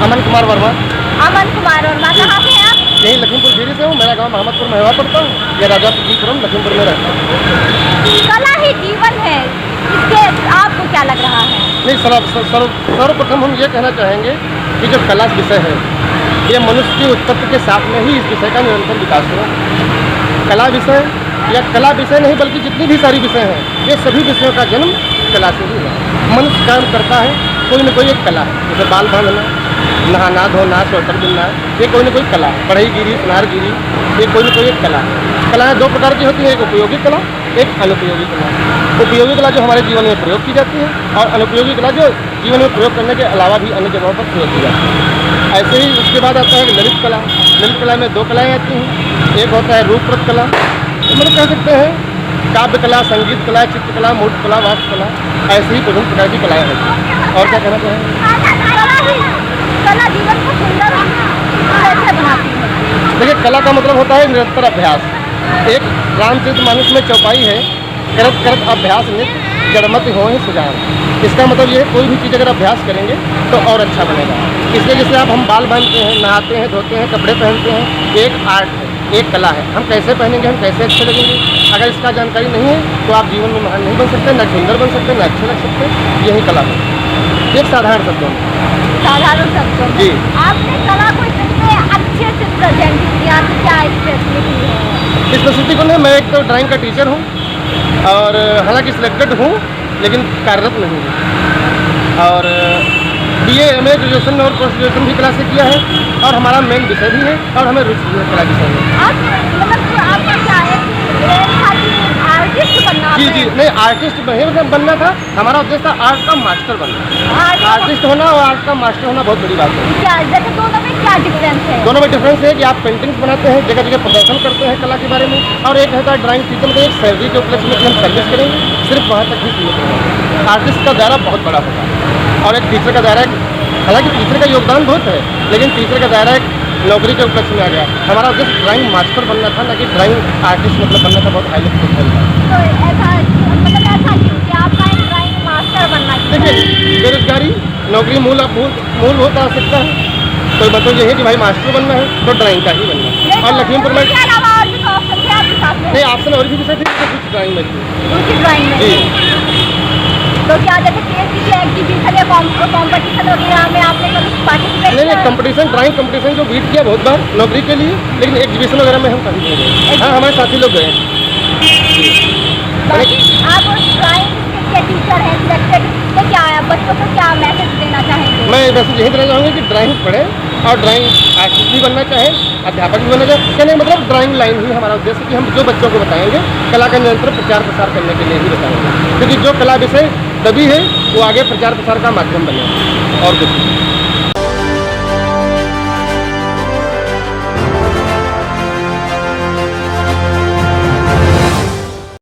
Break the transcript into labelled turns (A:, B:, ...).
A: अमन कुमार वर्मा।
B: अमन कुमार वर्मा, कहाँ से हैं आप?
A: यही लखीमपुर खीरी से हूँ। मेरा गांव मोहम्मदपुर में हुआ पड़ता हूँ। ये राजा पृथ्वीपुरम लखीमपुर में रहता हूँ।
B: कला ही जीवन है, इसके आपको क्या लग रहा है?
A: नहीं, सर्वप्रथम हम ये कहना चाहेंगे कि जो कला विषय है, ये मनुष्य की उत्पत्ति के साथ में ही इस विषय का निरंतर विकास हुआ। कला विषय या कला विषय नहीं बल्कि जितनी भी सारी विषय हैं, ये सभी विषयों का जन्म कला से ही हुआ। मनुष्य काम करता है, कोई न कोई एक कला है। जैसे बाल बांधना, नहाना धोना, स्वेटर बुनना, ये कोई न कोई कला है। बढ़ईगिरी, सुनारगिरी, ये कोई न कोई एक कला है। कलाएँ दो प्रकार की होती हैं, एक उपयोगी कला, एक अनुपयोगी कला। उपयोगी कला जो हमारे जीवन में प्रयोग की जाती है, और अनुपयोगी कला जो जीवन में प्रयोग करने के अलावा भी अन्य जगहों पर प्रयोग की जाती है। ऐसे ही उसके बाद आता है ललित कला। ललित कला में दो कलाएँ आती हैं। एक होता है रूपरत कला, मतलब कह सकते हैं काव्य कला, संगीत कला, चित्रकला, मूर्त कला, वास्तु कला, ऐसे ही विभिन्न प्रकार की कलाएँ हैं। और क्या कहना चाहेंगे?
B: कला जीवन को सुंदर कैसे बनाती है?
A: देखिए, कला का मतलब होता है निरंतर अभ्यास। एक रामचरितमानस में चौपाई है, करत करत अभ्यास नित्य जड़मत हो सुजान। इसका मतलब ये है, कोई भी चीज़ अगर अभ्यास करेंगे तो और अच्छा बनेगा। इसलिए जैसे आप हम बाल बांधते हैं, नहाते हैं, धोते हैं, कपड़े पहनते हैं, ये एक आर्ट है, एक कला है। हम कैसे पहनेंगे, हम कैसे अच्छे लगेंगे, अगर इसका जानकारी नहीं है तो आप जीवन में महान नहीं बन सकते, न सुंदर बन सकते, न अच्छे लग सकते। यही कला है, एक साधारण शब्दों में।
B: साधारण शब्दों में
A: जी।
B: आपने कला को इतने अच्छे से प्रेजेंट किया, तो क्या स्पेशलिटी है?
A: इस प्रस्तुति को मैं एक तो ड्राइंग का टीचर हूँ, और हालांकि सिलेक्टेड हूँ लेकिन कार्यरत नहीं हूँ। और BA MA ग्रेजुएशन और पोस्ट ग्रेजुएशन भी कला से किया है, और हमारा मेन विषय भी है, और हमें रुचि भी है कला विषय में।
B: आपका क्या है कि आर्टिस्ट बनना?
A: जी, नहीं, आर्टिस्ट नहीं बनना था। हमारा उद्देश्य था आर्ट का मास्टर बनना। आर्टिस्ट होना और आर्ट का मास्टर होना बहुत बड़ी बात है।
B: क्या जैसे दोनों में क्या डिफरेंस है?
A: दोनों में डिफरेंस है कि आप पेंटिंग्स बनाते हैं, जगह जगह प्रदर्शन करते हैं कला के बारे में, और एक होता है ड्राइंग टीचर को एक सैलरी के उपलक्ष्य में कि हम सर्विस करेंगे, सिर्फ वहाँ तक ही सीमित रहेंगे। आर्टिस्ट का दायरा बहुत बड़ा होता है, और एक टीचर का दायरा, हालांकि टीचर का योगदान बहुत है, लेकिन टीचर का दायरा एक नौकरी के उपलक्ष्य में आ गया। हमारा उद्देश्य ड्राइंग मास्टर बनना था, ना कि ड्राइंग आर्टिस्ट मतलब बनना था। बहुत हाईली प्रोफेशनल था।
B: तो ऐसा क्यों कि आपका एक ड्राइंग मास्टर बनना?
A: देखिए, बेरोजगारी, नौकरी मूलभूत आवश्यकता है। तो मतलब ये है कि भाई मास्टर बनना है तो ड्राइंग का ही बनना है। और लखीमपुर में नहीं, ऑप्शन और भी विषय थे, कुछ ड्राइंग में थी।
B: ड्राइंग में
A: जी।
B: तो क्या जैसे किसी एग्जीबिशन या कॉम्पिटिशन वगैरह में आपने कभी पार्टिसिपेट?
A: नहीं, कंपटीशन, ड्राइंग कंपटीशन जो बीट किया बहुत बार नौकरी के लिए, लेकिन एग्जीबिशन वगैरह में हम कभी नहीं गए। हाँ, हमारे साथी लोग गए।
B: आप ड्राइंग के टीचर हैं सिलेक्टेड, तो क्या है बच्चों को क्या मैसेज देना चाहेंगे?
A: मैं वैसे यही देना चाहूँगा कि ड्राइंग पढ़े, और ड्राइंग आर्टिस्ट भी बनना चाहे, अध्यापक भी बनना चाहे। कहने मतलब ड्राइंग लाइन ही हमारा उद्देश्य कि हम जो बच्चों को बताएंगे कला का निरंतर प्रचार प्रसार करने के लिए ही बताएंगे, क्योंकि जो कला विषय तभी है वो आगे प्रचार प्रसार का माध्यम बने, और कुछ